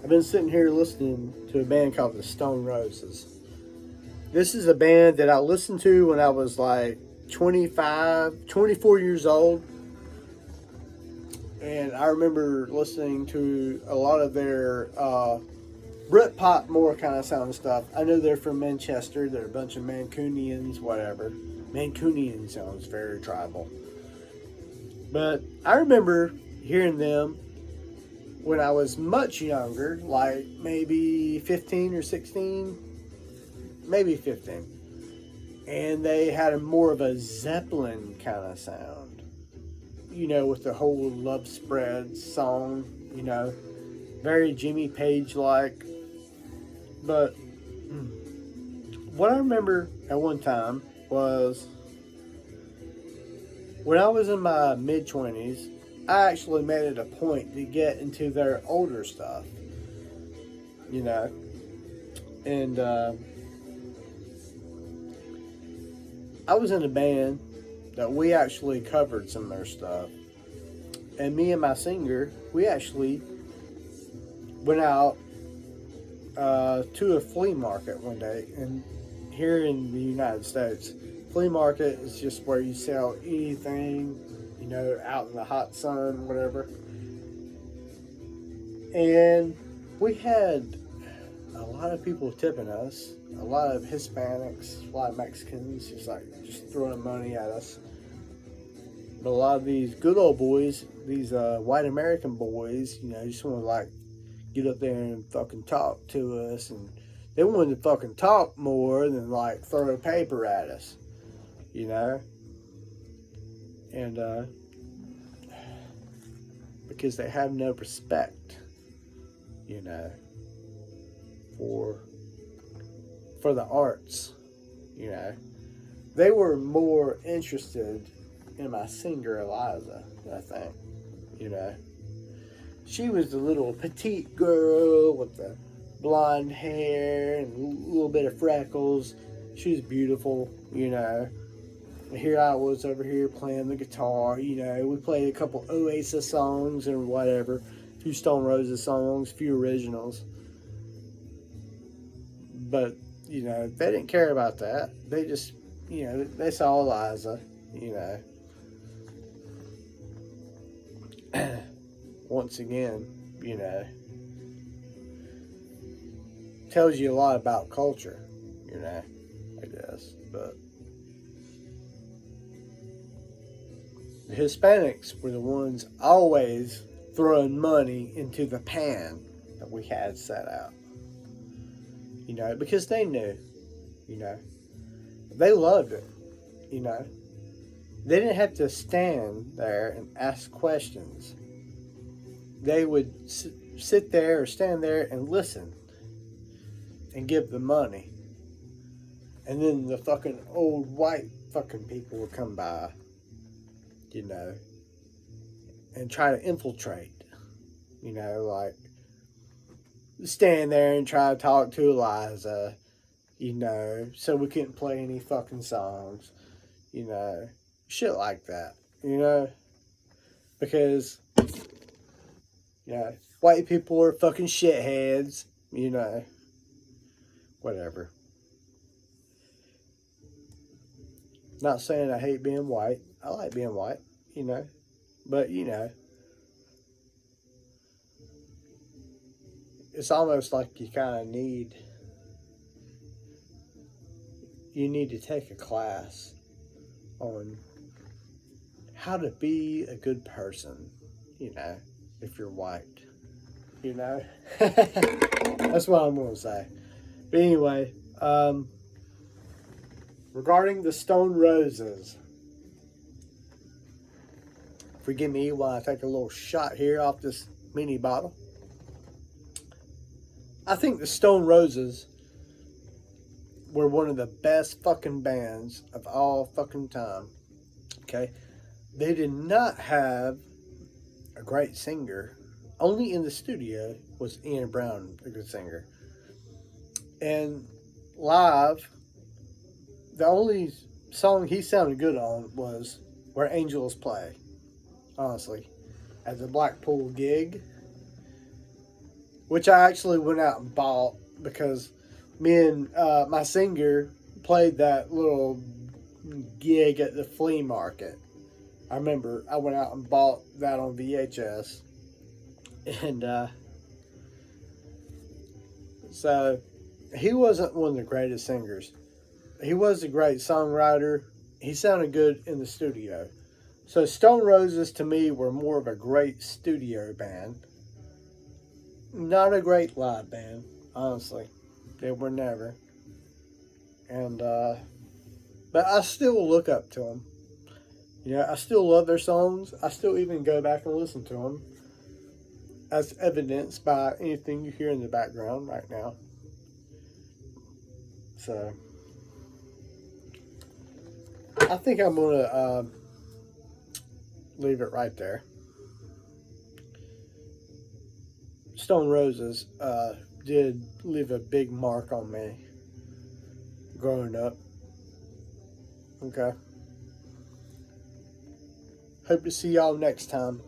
I've been sitting here listening to a band called the Stone Roses. This is a band that I listened to when I was like 25, 24 years old. And I remember listening to a lot of their Britpop, more kind of sound stuff. I know they're from Manchester. They're a bunch of Mancunians, whatever. Mancunian sounds very tribal. But I remember hearing them when I was much younger, like maybe 15 or 16, maybe 15. And they had a more of a Zeppelin kind of sound, with the whole Love Spreads song, very Jimmy Page like. But what I remember at one time was when I was in my mid 20s, I actually made it a point to get into their older stuff, you know, and I was in a band that we actually covered some of their stuff, and me and my singer, we actually went out to a flea market one day, and here in the United States, flea market is just where you sell anything, out in the hot sun, whatever. And we had a lot of people tipping us, a lot of Hispanics, a lot of Mexicans, just throwing money at us. But a lot of these good old boys, these white American boys, just want to get up there and fucking talk to us, and they wanted to fucking talk more than throw paper at us, and because they have no respect, for the arts, they were more interested in my singer Eliza, I think, She was the little petite girl with the blonde hair and a little bit of freckles. She was beautiful, And here I was over here playing the guitar, We played a couple Oasis songs and whatever, a few Stone Roses songs, a few originals. But, they didn't care about that. They just, they saw Eliza, Once again, tells you a lot about culture, I guess. But the Hispanics were the ones always throwing money into the pan that we had set out, because they knew, they loved it, They didn't have to stand there and ask questions. They would sit there or stand there and listen and give the money. And then the fucking old white fucking people would come by, and try to infiltrate, stand there and try to talk to Eliza, so we couldn't play any fucking songs, shit like that, because, white people are fucking shitheads, whatever. Not saying I hate being white. I like being white, but, it's almost like you need to take a class on how to be a good person, if you're white, That's what I'm going to say. But anyway, regarding the Stone Roses, forgive me while I take a little shot here off this mini bottle. I think the Stone Roses were one of the best fucking bands of all fucking time. Okay? They did not have a great singer. Only in the studio was Ian Brown a good singer. And live, the only song he sounded good on was Where Angels Play. Honestly. At the Blackpool gig, which I actually went out and bought because me and my singer played that little gig at the flea market. I remember I went out and bought that on VHS. And so he wasn't one of the greatest singers. He was a great songwriter. He sounded good in the studio. So Stone Roses to me were more of a great studio band. Not a great live band, honestly. They were never. And but I still look up to them. You know, I still love their songs. I still even go back and listen to them, as evidenced by anything you hear in the background right now. So I think I'm gonna leave it right there. Stone Roses did leave a big mark on me growing up. Okay. Hope to see y'all next time.